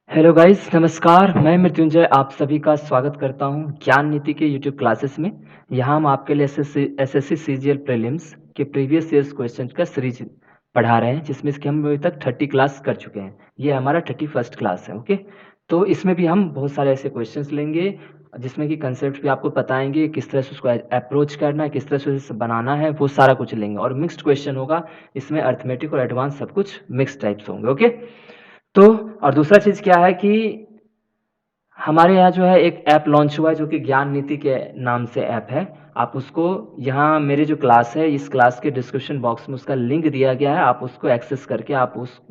Hello guys, नमस्कार। मैं मृत्युंजय आप सभी का स्वागत करता हूं ज्ञान नीति के यूट्यूब क्लासेस में। यहां हम आपके लिए एसएससी सीजीएल प्रीलिम्स के प्रीवियस ईयर्स क्वेश्चन का सीरीज पढ़ा रहे हैं, जिसमें इसके हम अभी तक 30 क्लास कर चुके हैं। ये हमारा 31st क्लास है। ओके, तो इसमें भी हम बहुत सारे ऐसे क्वेश्चंस लेंगे जिसमें कि कंसेप्ट भी आपको बताएंगे, किस तरह से उसको अप्रोच करना है, किस तरह से उसे बनाना है, वो सारा कुछ लेंगे। और मिक्स्ड क्वेश्चन होगा, इसमें अर्थमेटिक और एडवांस सब कुछ मिक्स टाइप्स होंगे। ओके, तो और दूसरा चीज़ क्या है कि हमारे यहाँ जो है एक ऐप लॉन्च हुआ है जो कि ज्ञान नीति के नाम से ऐप है। आप उसको यहाँ मेरे जो क्लास है, इस क्लास के डिस्क्रिप्शन बॉक्स में उसका लिंक दिया गया है। आप उसको एक्सेस करके आप उस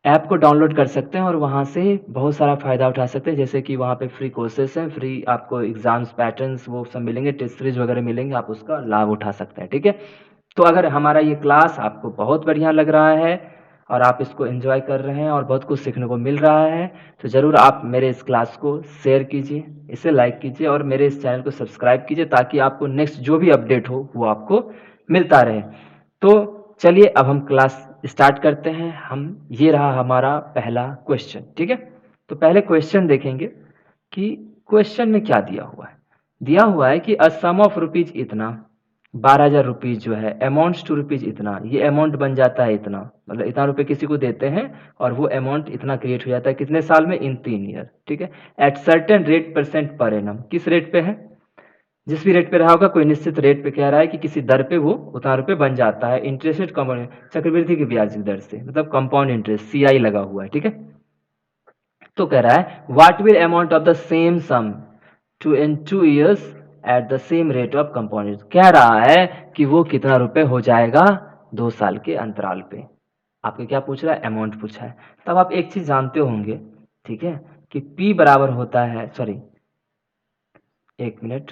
ऐप को डाउनलोड कर सकते हैं और वहाँ से बहुत सारा फ़ायदा उठा सकते हैं। जैसे कि वहाँ पे फ्री कोर्सेस हैं, फ्री आपको एग्ज़ाम्स पैटर्न्स वो सब मिलेंगे, टेस्ट सीरीज वगैरह मिलेंगे, आप उसका लाभ उठा सकते हैं। ठीक है, तो अगर हमारा ये क्लास आपको बहुत बढ़िया लग रहा है और आप इसको एंजॉय कर रहे हैं और बहुत कुछ सीखने को मिल रहा है, तो ज़रूर आप मेरे इस क्लास को शेयर कीजिए, इसे लाइक कीजिए और मेरे इस चैनल को सब्सक्राइब कीजिए, ताकि आपको नेक्स्ट जो भी अपडेट हो वो आपको मिलता रहे। तो चलिए अब हम क्लास स्टार्ट करते हैं। हम ये रहा हमारा पहला क्वेश्चन। ठीक है, तो पहले क्वेश्चन देखेंगे कि क्वेश्चन में क्या दिया हुआ है। दिया हुआ है कि अ सम ऑफ रुपीज इतना, 12,000 रुपीज जो है, अमाउंट्स टू रुपीज इतना, ये अमाउंट बन जाता है इतना, मतलब इतना रुपए किसी को देते हैं और वो अमाउंट इतना क्रिएट हो जाता है कितने साल में, इन 3 ईयर। ठीक है, at certain rate percent per annum, किस रेट पे है, जिस भी रेट पे रहा होगा, कोई निश्चित रेट पे कह रहा है कि किसी दर पे वो उतना रुपए बन जाता है। इंटरेस्टेड कंपाउंड, चक्रवृद्धि की ब्याज की दर से, मतलब कंपाउंड इंटरेस्ट, सीआई लगा हुआ है। ठीक है, तो कह रहा है what will amount of the same sum to in 2 years at the same rate of compound interest. कह रहा है कि वो कितना रुपए हो जाएगा 2 साल के अंतराल पे। आपके क्या पूछ रहा है, अमाउंट पूछा है। तब आप एक चीज जानते होंगे, ठीक है, कि P बराबर होता है, सॉरी एक मिनट,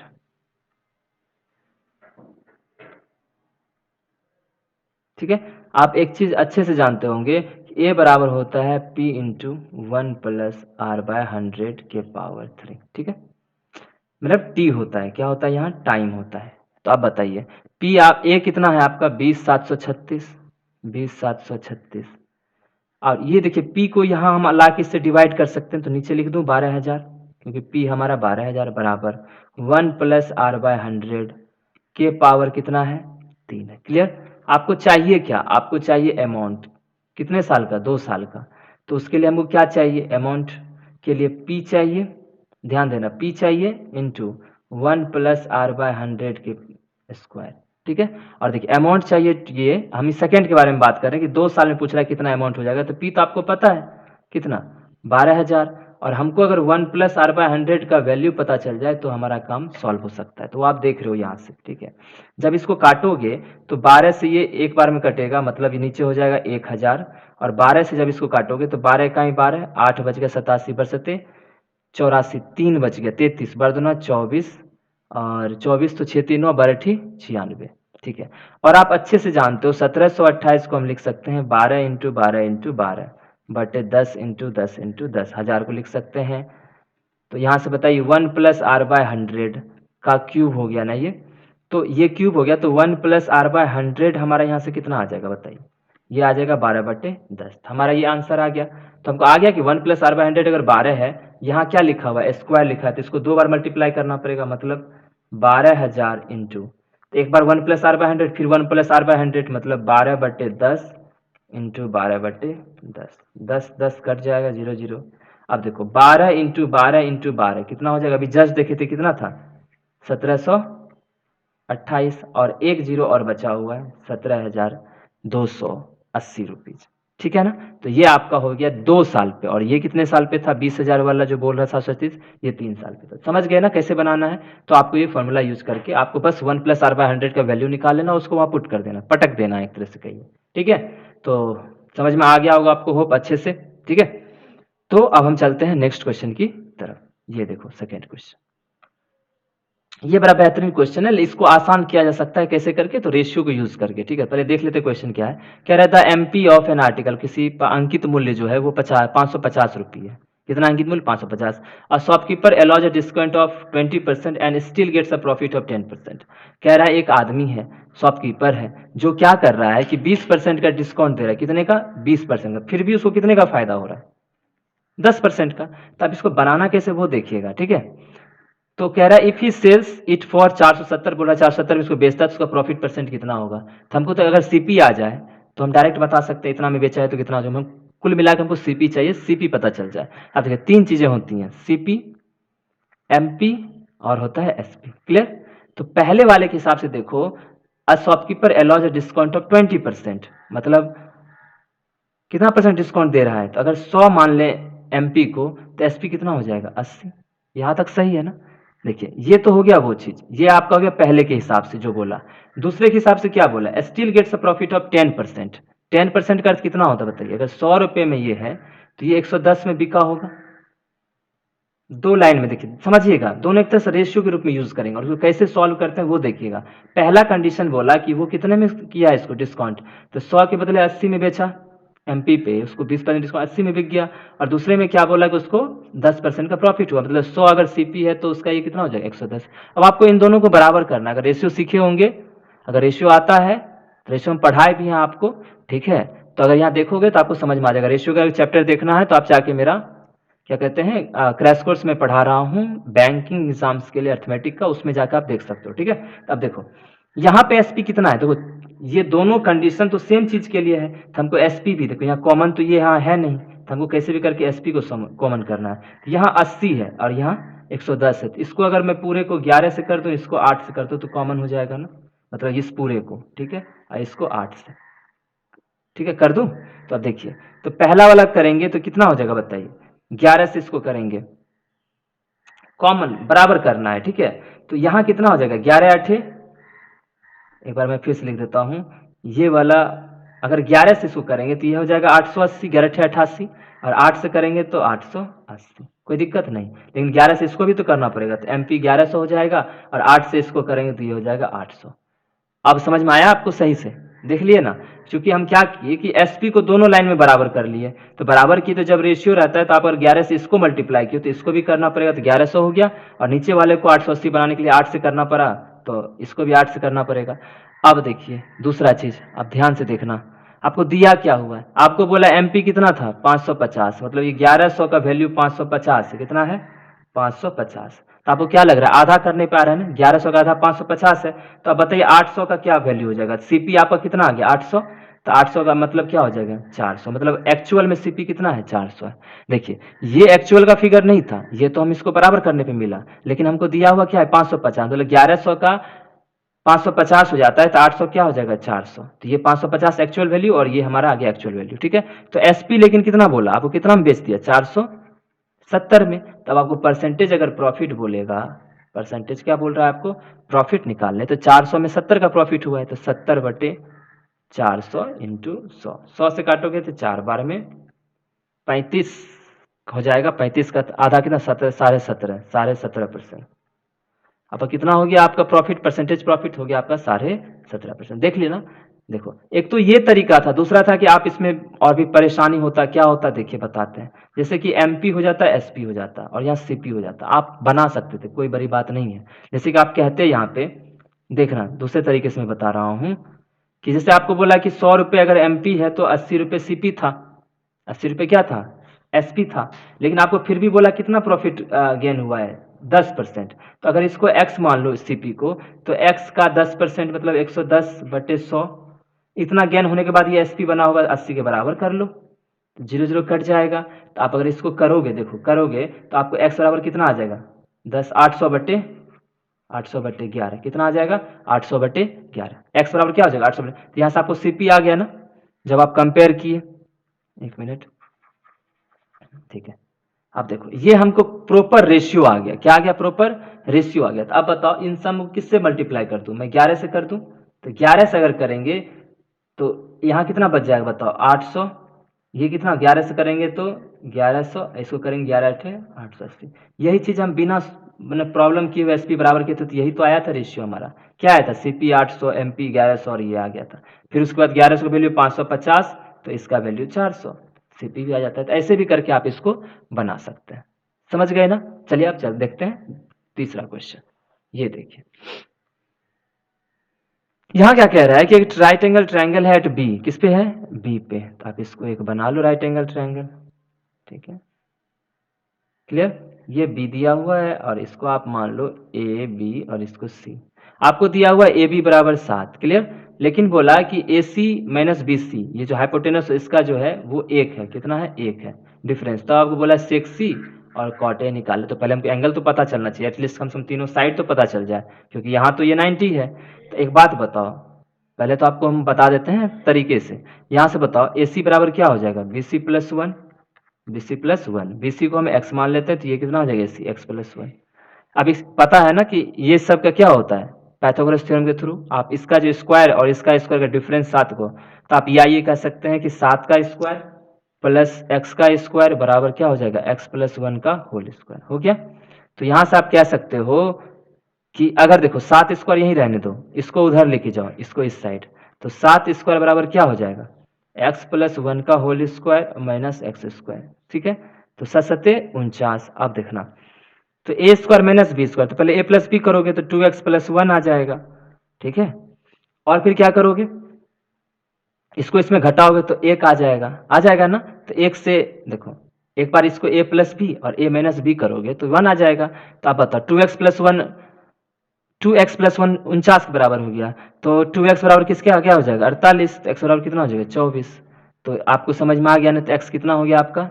ठीक है, आप एक चीज अच्छे से जानते होंगे कि ए बराबर होता है P इंटू 1 + R/100 के पावर 3। ठीक है, मतलब टी होता है, क्या होता है यहाँ, टाइम होता है। तो आप बताइए पी, आप ए कितना है आपका, 20,736, 20,736। और ये देखिए पी को यहाँ हम ला के इससे डिवाइड कर सकते हैं, तो नीचे लिख दूं 12,000, क्योंकि पी हमारा 12,000 बराबर 1 + R/100 के पावर कितना है, 3 है। क्लियर। आपको चाहिए क्या, आपको चाहिए अमाउंट, कितने साल का, 2 साल का। तो उसके लिए हमको क्या चाहिए, अमाउंट के लिए पी चाहिए, ध्यान देना पी चाहिए इंटू 1 + R/100 के स्क्वायर। ठीक है, और देखिए अमाउंट चाहिए, ये हम इस सेकंड के बारे में बात कर रहे हैं कि 2 साल में पूछ रहा है कितना अमाउंट हो जाएगा। तो पी तो आपको पता है कितना, 12,000, और हमको अगर 1 + R/100 का वैल्यू पता चल जाए तो हमारा काम सॉल्व हो सकता है। तो आप देख रहे हो यहाँ से। ठीक है, जब इसको काटोगे तो 12 से ये एक बार में कटेगा, मतलब ये नीचे हो जाएगा 1,000, और 12 से जब इसको काटोगे तो 12 का ही 12, 8 बच गया, 87 बरसते 84, 3 बच गया, 33 बरदुना 24, और 24 तो 6 3 12 96। ठीक है, और आप अच्छे से जानते हो 1728 को हम लिख सकते हैं 12 × 12 × 12 बटे 10 × 10 × 10, 1000 को लिख सकते हैं। तो यहाँ से बताइए 1 + R/100 का क्यूब हो गया ना ये, तो ये क्यूब हो गया, तो 1 + R/100 हमारा यहाँ से कितना आ जाएगा बताइए, ये आ जाएगा 12/10। हमारा ये आंसर आ गया। तो हमको आ गया कि 1 + R/100 अगर 12 है, यहाँ क्या लिखा हुआ है, स्क्वायर लिखा है, तो इसको 2 बार मल्टीप्लाई करना पड़ेगा, मतलब 12,000 इंटू, एक बार 1 + R/100, फिर 1 + R/100, मतलब 12/10 इंटू 12/10, 10 10 कट जाएगा, 0 0। अब देखो 12 इंटू 12 कितना हो जाएगा, अभी जस्ट देखे थे कितना था, 1728, और एक जीरो और बचा हुआ है, 17,280 रुपीज। ठीक है ना, तो ये आपका हो गया 2 साल पे, और ये कितने साल पे था, 20,000 वाला जो बोल रहा था 730, ये 3 साल पे था। समझ गए ना कैसे बनाना है। तो आपको ये फॉर्मूला यूज करके आपको बस 1 + R/100 का वैल्यू निकाल लेना, उसको वहां पुट कर देना, पटक देना एक तरह से कहिए। ठीक है, तो समझ में आ गया होगा आपको, होप अच्छे से। ठीक है, तो अब हम चलते हैं नेक्स्ट क्वेश्चन की तरफ। ये देखो सेकेंड क्वेश्चन, ये बड़ा बेहतरीन क्वेश्चन है, इसको आसान किया जा सकता है कैसे करके, तो रेशियो को यूज करके। ठीक है, पहले देख लेते क्वेश्चन क्या है। कह रहा था एमपी ऑफ एन आर्टिकल, किसी अंकित मूल्य जो है वो 550 रुपये है। कितना अंकित मूल्य, 550। और shopkeeper allows a discount of 20% and still gets a profit of 10%। कह रहा है एक आदमी है, शॉपकीपर है, जो क्या कर रहा है कि 20% का डिस्काउंट दे रहा है, कितने का, 20% का, फिर भी उसको कितने का फायदा हो रहा है, 10% का। तो आप इसको बनाना कैसे वो देखिएगा, ठीक है। तो कह रहा है if he sells it for 470, बोल रहा है 470 में इसको बेचता है तो उसका प्रॉफिट परसेंट कितना होगा। तो हमको तो अगर सीपी आ जाए तो हम डायरेक्ट बता सकते हैं इतना में बेचा है तो कितना हो जाए। हम कुल मिलाकर हमको सीपी चाहिए, सीपी पता चल जाए। अब देखिए 3 चीजें होती हैं, सीपी, एमपी और होता है एसपी। क्लियर। तो पहले वाले के हिसाब से देखो, a shopkeeper allows a discount of 20%, मतलब कितना परसेंट डिस्काउंट दे रहा है। तो अगर 100 मान लें एमपी को तो एसपी कितना हो जाएगा 80। यहां तक सही है ना। देखिए ये तो हो गया वो चीज, ये आपका हो गया पहले के हिसाब से जो बोला। दूसरे के हिसाब से क्या बोला, still gets a profit of 10%। 10% का अर्थ कितना होता है बताइए। अगर 100 रुपए में ये है तो ये 110 में बिका होगा। दो लाइन में देखिए समझिएगा, दोनों एक तरह से रेशियो के रूप में यूज करेंगे और उसको कैसे सॉल्व करते हैं वो देखिएगा। पहला कंडीशन बोला कि वो कितने में किया इसको डिस्काउंट, तो 100 के बदले 80 में बेचा एमपी पे, उसको 20% डिस्काउंट 80 में बिक गया। और दूसरे में क्या बोला कि उसको 10% का प्रॉफिट हुआ, मतलब 100 अगर सीपी है तो उसका ये कितना हो जाएगा 110। अब आपको इन दोनों को बराबर करना है। अगर रेशियो सीखे होंगे, अगर रेशियो आता है तो रेशियो हम पढ़ाए भी हैं आपको, ठीक है। तो अगर यहाँ देखोगे तो आपको समझ में आ जाएगा। रेशियो का चैप्टर देखना है तो आप जाके मेरा क्या कहते हैं क्रैश कोर्स में पढ़ा रहा हूँ बैंकिंग एग्जाम्स के लिए अर्थमेटिक का, उसमें जाकर आप देख सकते हो, ठीक है। अब देखो यहाँ पे एसपी कितना है, देखो ये दोनों कंडीशन तो सेम चीज के लिए है, तो हमको एसपी भी देखो यहाँ कॉमन तो ये यहाँ है नहीं, तो हमको कैसे भी करके एसपी को कॉमन करना है। तो यहाँ 80 है और यहाँ 110 है, तो इसको अगर मैं पूरे को 11 से कर दूं, इसको 8 से कर दूं तो कॉमन हो जाएगा ना, मतलब इस पूरे को, ठीक है, और इसको 8 से, ठीक है, कर दूं। तो अब देखिए, तो पहला वाला करेंगे तो कितना हो जाएगा बताइए, 11 से इसको करेंगे कॉमन बराबर करना है, ठीक है। तो यहां कितना हो जाएगा 11 8, एक बार मैं फिर से लिख देता हूं, ये वाला अगर 11 से इसको करेंगे तो ये हो जाएगा 880, 11 88, और 8 से करेंगे तो 880, कोई दिक्कत नहीं। लेकिन 11 से इसको भी तो करना पड़ेगा, तो एमपी 1100 हो जाएगा, और 8 से इसको करेंगे तो ये हो जाएगा 800। अब समझ में आया आपको सही से, देख लिए ना। क्योंकि हम क्या किए कि एसपी को दोनों लाइन में बराबर कर लिए, तो बराबर की तो जब रेशियो रहता है तो आप अगर 11 से इसको मल्टीप्लाई किए तो इसको भी करना पड़ेगा, तो 1100 हो गया, और नीचे वाले को 880 बनाने के लिए 8 से करना पड़ा, तो इसको भी 8 से करना पड़ेगा। अब देखिए दूसरा चीज, अब ध्यान से देखना, आपको दिया क्या हुआ है, आपको बोला एमपी कितना था 550, मतलब ये 1100 का वैल्यू 550 है, कितना है 550। तो आपको क्या लग रहा है आधा करने पे आ रहा है ना, 1100 का आधा 550 है। तो अब बताइए 800 का क्या वैल्यू हो जाएगा, सीपी आपका कितना आ गया 800, तो 800 का मतलब क्या हो जाएगा 400, मतलब एक्चुअल में सीपी कितना है 400 है। देखिए ये एक्चुअल का फिगर नहीं था, ये तो हम इसको बराबर करने पे मिला, लेकिन हमको दिया हुआ क्या है 550, मतलब 1100 का 550 हो जाता है तो 800 क्या हो जाएगा 400, तो ये 550 एक्चुअल वैल्यू और ये हमारा आ गया एक्चुअल वैल्यू, ठीक है। तो एसपी लेकिन कितना बोला, आपको कितना में बेच दिया 470 में। तब आपको परसेंटेज अगर प्रॉफिट बोलेगा, परसेंटेज क्या बोल रहा है आपको, प्रॉफिट निकालने, तो 400 में 70 का प्रॉफिट हुआ है, तो 70 बटे 400 इंटू 100, 100 से काटोगे तो 4 बार में 35 हो जाएगा, 35 का आधा कितना 17, 17.5% आपका कितना हो गया, आपका प्रॉफिट परसेंटेज प्रॉफिट हो गया आपका 17.5%। देख लेना, देखो एक तो ये तरीका था, दूसरा था कि आप इसमें और भी परेशानी होता, क्या होता देखिए बताते हैं। जैसे कि एमपी हो जाता, एसपी हो जाता और यहाँ सीपी हो जाता, आप बना सकते थे, कोई बड़ी बात नहीं है। जैसे कि आप कहते हैं यहाँ पे, देखना दूसरे तरीके से मैं बता रहा हूँ, कि जैसे आपको बोला कि 100 रुपये अगर एमपी है तो 80 रुपये सीपी था, 80 रुपये क्या था एसपी था, लेकिन आपको फिर भी बोला कितना प्रॉफिट गेन हुआ है 10%। तो अगर इसको x मान लो सीपी को, तो x का 10% मतलब 110 बटे 100, इतना गेन होने के बाद ये एसपी बना होगा 80 के बराबर कर लो, तो 0 0 कट जाएगा। तो आप अगर इसको करोगे, देखो करोगे तो आपको x बराबर कितना आ जाएगा 10, 800 बटे 11 कितना आ जाएगा 800 बटे 11, एक्स बराबर क्या हो जाएगा 800 बटे, तो यहाँ से आपको सीपी आ गया ना जब आप कंपेयर किए। एक मिनट, ठीक है। अब देखो ये हमको प्रॉपर रेशियो आ गया, क्या आ गया प्रॉपर रेशियो आ गया। तो अब बताओ इन सम को किससे मल्टीप्लाई कर दूं, मैं 11 से कर दूं, तो 11 से अगर करेंगे तो यहाँ कितना बच जाएगा बताओ 800, ये कितना 11 से करेंगे तो 1100, इसको करेंगे 11 8 880। यही चीज हम बिना मैंने प्रॉब्लम किए हुए एसपी बराबर किए थे, तो यही तो आया था रेशियो हमारा, क्या आया था सीपी 800 एमपी 1100 और ये आ गया था। फिर उसके बाद 1100 का वैल्यू 550, तो इसका वैल्यू 400, सीपी भी आ जाता है। तो ऐसे भी करके आप इसको बना सकते हैं, समझ गए ना। चलिए आप चल देखते हैं तीसरा क्वेश्चन, ये देखिए यहाँ क्या कह रहा है कि एक राइट एंगल ट्रायंगल है एट बी, किस पे है बी पे, तो आप इसको एक बना लो राइट एंगल ट्रायंगल, ठीक है। क्लियर। ये बी दिया हुआ है और इसको आप मान लो ए बी और इसको सी। आपको दिया हुआ ए बी बराबर 7, क्लियर। लेकिन बोला कि ए सी माइनस बी सी, ये जो हाइपोटेनस इसका जो है वो 1 है, कितना है 1 है डिफरेंस। तो आपको बोला सेक सी और कॉट ए निकाले। तो पहले हमको एंगल तो पता चलना चाहिए, एटलीस्ट कम से कम तीनों साइड तो पता चल जाए, क्योंकि यहाँ तो ये 90 है। तो एक बात बताओ, पहले तो आपको हम बता देते हैं तरीके से। यहाँ से बताओ ए सी बराबर क्या हो जाएगा, B C plus 1, B C plus 1, B C को हम एक्स मान लेते हैं, तो ये कितना हो जाएगा सी एक्स प्लस 1। अब इस पता है ना कि ये सब का क्या होता है, पाइथागोरस थ्योरम के थ्रू आप इसका जो स्क्वायर और इसका स्क्वायर का डिफरेंस 7 को, तो आप या ये कह सकते हैं कि 7 का स्क्वायर प्लस एक्स का स्क्वायर बराबर क्या हो जाएगा, एक्स प्लस 1 का होल स्क्वायर। हो गया। तो यहां से आप कह सकते हो कि अगर देखो 7 स्क्वायर यहीं रहने दो, इसको उधर लेके जाओ, इसको इस साइड, तो 7 स्क्वायर बराबर क्या हो जाएगा, एक्स प्लस 1 का whole square minus x square. ठीक है। तो 7×7 = 49। अब देखना, तो A square minus B square, तो पहले ए प्लस बी करोगे तो 2x प्लस 1 आ जाएगा। ठीक है। और फिर क्या करोगे, इसको इसमें घटाओगे तो 1 आ जाएगा ना। तो 1 से देखो, एक बार इसको a प्लस बी और a माइनस बी करोगे तो 1 आ जाएगा। तो आप बताओ 2x प्लस 1, 49 के बराबर हो गया। तो 2x बराबर किसके आ गया हो जाएगा 48, तो x बराबर कितना हो जाएगा 24। तो आपको समझ में आ गया ना, तो x कितना हो गया आपका,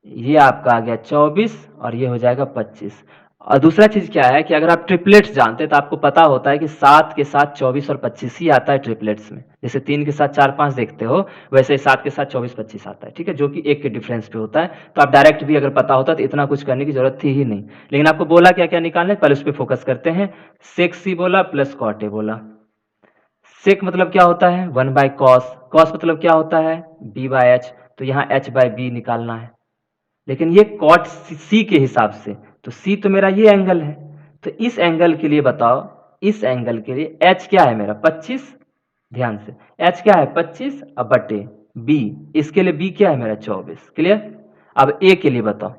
ये आपका आ गया 24 और ये हो जाएगा 25। और दूसरा चीज क्या है कि अगर आप ट्रिपलेट्स जानते हैं तो आपको पता होता है कि 7 के साथ 24 और 25 ही आता है ट्रिपलेट्स में। जैसे 3 के साथ 4 5 देखते हो, वैसे 7 के साथ 24 25 आता है। ठीक है, जो कि 1 के डिफरेंस पे होता है। तो आप डायरेक्ट भी अगर पता होता तो इतना कुछ करने की जरूरत थी ही नहीं। लेकिन आपको बोला क्या क्या निकालना है, पहले उस पर फोकस करते हैं। सेक सी बोला प्लस कॉट ए बोला। सेक मतलब क्या होता है 1/cos, कॉस मतलब क्या होता है b/h, तो यहाँ h/b निकालना है। लेकिन ये कॉट सी के हिसाब से, तो सी तो मेरा ये एंगल है, तो इस एंगल के लिए बताओ, इस एंगल के लिए एच क्या है मेरा 25, ध्यान से एच क्या है 25 अब बटे बी, इसके लिए बी क्या है मेरा 24। क्लियर। अब ए के लिए बताओ,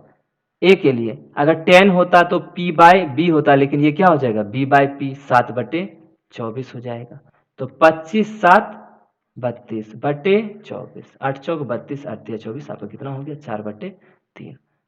ए के लिए अगर 10 होता तो p बाय बी होता, लेकिन ये क्या हो जाएगा b बाय पी, 7/24 हो जाएगा। तो 25 7 32/24, 8 चौक 32, 8 तिया 24, आपका कितना हो गया 4/3।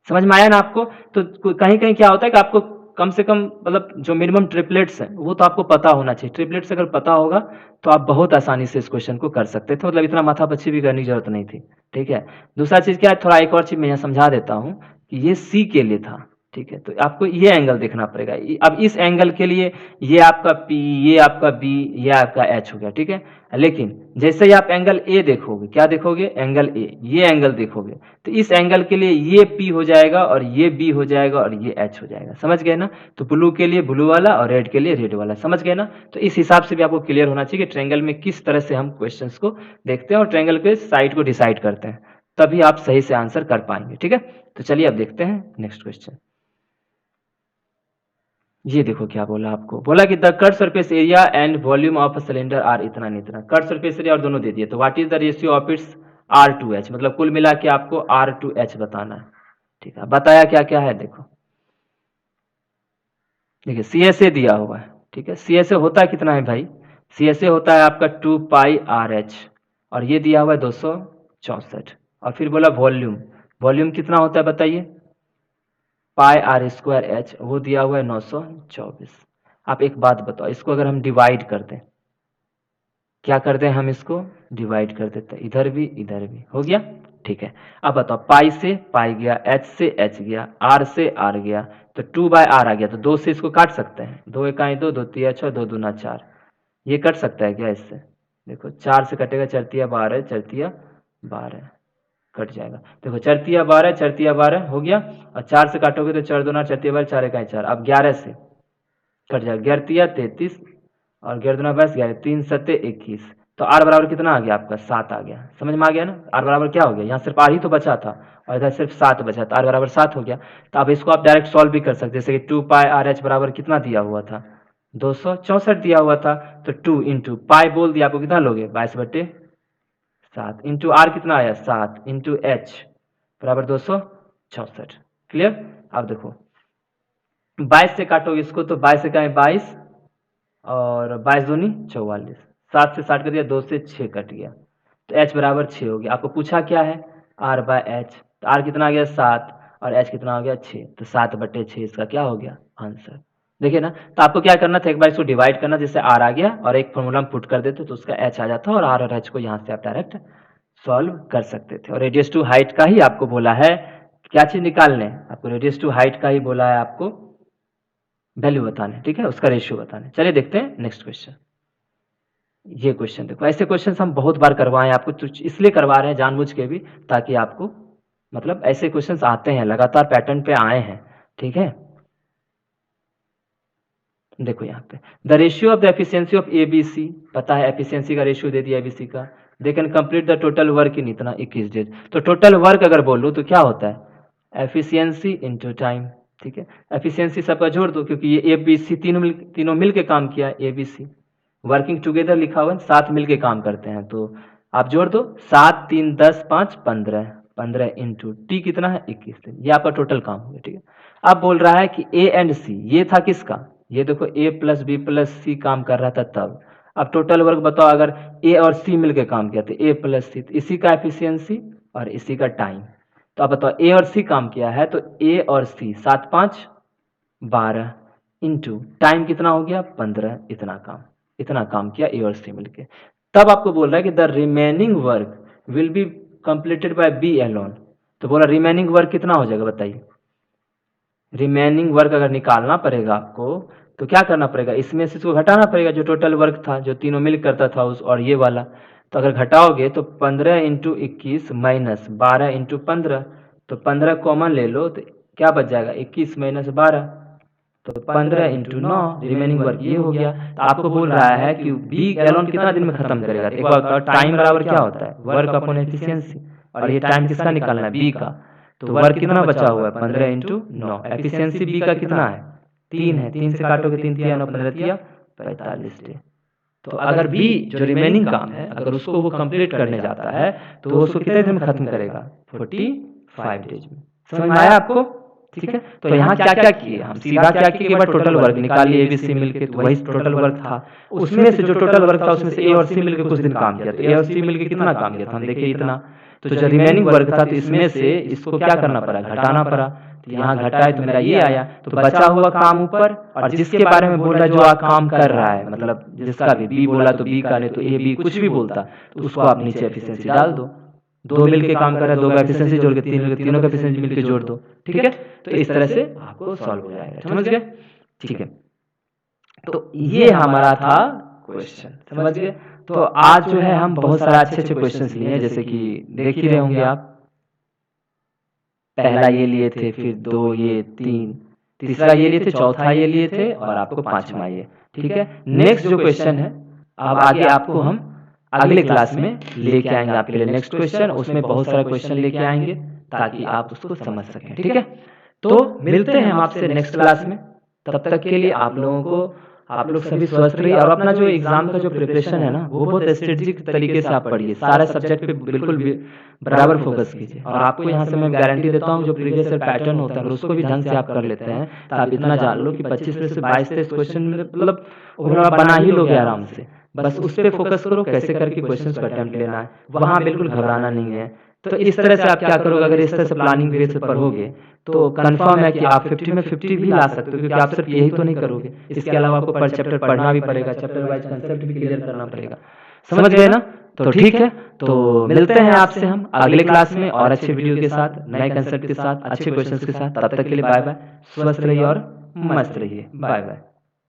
समझ में आया ना आपको। तो कहीं कहीं क्या होता है कि आपको कम से कम मतलब जो मिनिमम ट्रिपलेट्स हैं वो तो आपको पता होना चाहिए। ट्रिपलेट्स अगर पता होगा तो आप बहुत आसानी से इस क्वेश्चन को कर सकते थे, मतलब इतना माथापच्ची भी करने की जरूरत नहीं थी। ठीक है। दूसरा चीज क्या है, थोड़ा एक और चीज मैं यहाँ समझा देता हूँ कि ये सी के लिए था। ठीक है, तो आपको ये एंगल देखना पड़ेगा। अब इस एंगल के लिए ये आपका P, ये आपका B, ये आपका H हो गया। ठीक है। लेकिन जैसे ही आप एंगल ए देखोगे, क्या देखोगे एंगल ए, ये एंगल देखोगे, तो इस एंगल के लिए ये P हो जाएगा और ये B हो जाएगा और ये H हो जाएगा। समझ गए ना। तो ब्लू के लिए ब्लू वाला और रेड के लिए रेड वाला। समझ गए ना। तो इस हिसाब से भी आपको क्लियर होना चाहिए कि ट्रायंगल में किस तरह से हम क्वेश्चंस को देखते हैं और ट्रायंगल के साइड को डिसाइड करते हैं, तभी आप सही से आंसर कर पाएंगे। ठीक है। तो चलिए अब देखते हैं नेक्स्ट क्वेश्चन। ये देखो क्या बोला, आपको बोला कि the curved surface area and volume of a cylinder are इतना नहीं इतना। कट सरफेस एरिया और दोनों दे दिए, तो what is the ratio of its R/H, मतलब कुल मिला के आपको R/H बताना है। ठीक है, बताया क्या क्या है देखो। देखिए CSA दिया हुआ है। ठीक है, CSA होता है कितना है भाई, CSA होता है आपका 2πRH और ये दिया हुआ है 264। और फिर बोला वॉल्यूम, वॉल्यूम कितना होता है बताइए, πr²H, वो दिया हुआ है 924। आप एक बात बताओ, इसको अगर हम डिवाइड कर दें, क्या कर दें हम इसको डिवाइड कर देते हैं, इधर भी हो गया। ठीक है। अब बताओ पाई से पाई गया, एच से एच गया, आर से आर गया, तो 2/r आ गया। तो 2 से इसको काट सकते हैं, 2 1 2, 2 3 6, 2 2 4, ये कट सकता है क्या इससे, देखो 4 से कटेगा, 4 12, 4 12 कट जाएगा। देखो 4 12, 4 12 हो गया, और 4 से काटोगे तो 4 2 4 12, 4 1 4। अब 11 से कट जाएगा, 11 33 और 11 22, 11 3 7 21। तो आर बराबर कितना आ गया आपका 7 आ गया। समझ में आ गया ना, आर बराबर क्या हो गया, यहाँ सिर्फ आर ही तो बचा था और इधर सिर्फ 7 बचा, तो आर बराबर 7 हो गया। तो अब इसको आप डायरेक्ट सॉल्व भी कर सकते, जैसे कि 2πRH बराबर कितना दिया हुआ था 264 दिया हुआ था, तो 2 इंटू पाई बोल दिया, आपको कितना लोगे 22/7 इंटू आर कितना आया 7 इंटू एच बराबर 264। क्लियर। अब देखो 22 से काटोगे इसको, तो 22 से कहें 22 और 22 दूनी 44, 7 से 60 कर दिया, 2 से 6 कट गया, तो h बराबर 6 हो गया। आपको पूछा क्या है R/H, तो R कितना आ गया 7, और h कितना हो गया 6, तो 7/6 इसका क्या हो गया आंसर। देखिए ना, तो आपको क्या करना था, एक बार इसको डिवाइड करना, जैसे r आ गया और एक फॉर्मूला में पुट कर देते तो उसका h आ जाता और r और h को यहाँ से आप डायरेक्ट सॉल्व कर सकते थे। और रेडियस टू हाइट का ही आपको बोला है, क्या चीज निकालने, आपको रेडियस टू हाइट का ही बोला है आपको वैल्यू बताने, ठीक है, उसका रेशियो बताने। चलिए देखते हैं नेक्स्ट क्वेश्चन। ये क्वेश्चन देखो, ऐसे क्वेश्चन हम बहुत बार करवाएं आपको, तो इसलिए करवा रहे हैं जानबूझ के भी, ताकि आपको मतलब ऐसे क्वेश्चंस आते हैं लगातार पैटर्न पे आए हैं, ठीक है। देखो यहाँ पे the ratio of the efficiency of ABC, पता है एफिशिएंसी का रेशियो दे दिया एबीसी का, they can complete the total work in इतना 21 डेज। तो टोटल वर्क अगर बोलूँ तो क्या होता है एफिशिएंसी इनटू टाइम, ठीक है। एफिशिएंसी सबका जोड़ दो, क्योंकि ये एबीसी तीनों मिल के काम किया, एबीसी वर्किंग टुगेदर लिखा हुआ है, साथ मिल के काम करते हैं, तो आप जोड़ दो 7 3 10 5 15, 15 इंटू टी कितना है 21 दिन, ये आपका टोटल काम हो गया, ठीक है। अब बोल रहा है कि ए एंड सी, ये था किसका, ये देखो ए प्लस बी प्लस सी काम कर रहा था तब। अब टोटल वर्क बताओ, अगर ए और सी मिलकर काम किया तो ए प्लस सी, तो इसी का एफिशिएंसी और इसी का टाइम। तो अब बताओ ए और सी काम किया है, तो ए और सी 7 5 12 इंटू टाइम कितना हो गया 15, इतना काम किया ए और सी मिलके। तब आपको बोल रहा है कि the remaining work will be completed by B alone. तो बोला रिमेनिंग वर्क कितना हो जाएगा बताइए, रिमेनिंग वर्क अगर निकालना पड़ेगा आपको तो क्या करना पड़ेगा, इसमें से इसको घटाना पड़ेगा, जो टोटल वर्क था जो तीनों मिल करता था उस और ये वाला। तो अगर घटाओगे तो 15 इंटू 21 माइनस 12 इंटू 15, तो 15 कॉमन ले लो तो क्या बच जाएगा 21 माइनस 12, तो 15 इंटू 9, रिमेनिंग वर्क ये हो गया। तो आपको बोल रहा है कि बी गैलन कितना दिन में खत्म करेगा। एक बार बताओ, टाइम बराबर क्या होता है वर्क अपॉन एफिशिएंसी, और ये टाइम किसका निकालना है बी का। तो वर्क कितना बचा हुआ है 15 इंटू 9, एफिशिएंसी बी का कितना है 3 है, 3 से काटोगे 3 3 9 15 3 45 डे। तो अगर बी जो रिमेनिंग काम है अगर उसको वो कंप्लीट करने जाता है तो वो उसको कितने दिन में खत्म करेगा 45 डेज में। समझ में आया आपको, ठीक है। तो यहाँ क्या क्या किए हम, सीधा क्या किए, एक बार टोटल वर्क निकाल लिए एबीसी मिलके, तो वही टोटल वर्क था। उसमें से जो टोटल वर्क था उसमें से ए और सी मिलके कुछ दिन काम किया, तो ए और सी मिलके कितना काम किया था हम देखिए इतना। तो जो रिमेनिंग वर्क था तो इसमें से इसको क्या करना पड़ा घटाना पड़ा, तो यहाँ घटा है तो मेरा ये आया। तो बचा हुआ काम ऊपर, और जिसके बारे में बोल रहा है जो आप काम कर रहा है, मतलब जिसका भी बी बोला तो बी का, नहीं तो ए बी कुछ भी बोलता तो उसको आप नीचे एफिशिएंसी डाल दो। दो मिलके काम कर रहा है, दो का एफिशिएंसी जोड़ के तीनों का एफिशिएंसी मिलके जोड़ दो, ठीक है। तो इस तरह से आपको सॉल्व हो जाएगा, समझ गए, ठीक है। तो ये हमारा था क्वेश्चन, समझ गए। तो आज जो है हम बहुत सारे अच्छे अच्छे क्वेश्चंस लिए हैं, जैसे कि देख ही रहे होंगे आप, पहला ये लिए थे, फिर 2 ये 3, तीसरा ये लिए थे, चौथा ये लिए थे, और आपको पांचवा ये, ठीक है। नेक्स्ट जो क्वेश्चन है अब आगे आपको हम अगले क्लास में लेके आएंगे आपके लिए नेक्स्ट क्वेश्चन, उसमें बहुत सारे क्वेश्चन लेके आएंगे ताकि आप उसको समझ सकें, ठीक है। तो मिलते हैं हम आपसे नेक्स्ट क्लास में, तब तक के लिए आप लोगों को, आप लोग सभी स्वस्थ रहिए, और अपना जो एग्जाम का जो प्रिपरेशन है ना वो बहुत स्ट्रेटेजिक तरीके से आप पढ़िए, सारे सब्जेक्ट पे बिल्कुल बराबर फोकस कीजिए। और आपको यहाँ से मैं गारंटी देता हूँ जो प्रीवियस ईयर पैटर्न होता है अगर उसको भी ढंग से आप कर लेते हैं तो आप इतना जान लो कि 25 में से 22-23 क्वेश्चन मतलब ओवरऑल बना ही लोगे आराम से। बस उस पर फोकस करो, कैसे करके क्वेश्चन का अटेम्प्ट लेना है, वहाँ बिल्कुल घबराना नहीं है। तो इस तरह से आप क्या करोगे, अगर इस तरह से प्लानिंग वे से पढ़ोगे तो कंफर्म है कि आप 50 में 50 भी ला सकते हो, क्योंकि आप सिर्फ यही तो नहीं करोगे, इसके अलावा आपको पर चैप्टर पढ़ना भी पड़ेगा, चैप्टर वाइज कंसेप्ट भी क्लियर करना पड़ेगा, समझ गए ना। तो ठीक है, तो मिलते हैं आपसे हम अगले क्लास में और अच्छे वीडियो के साथ, नए कंसेप्ट के साथ, अच्छे क्वेश्चंस के साथ। तब तक के लिए बाय बाय, स्वस्थ रहिए और मस्त रहिए, बाय बाय।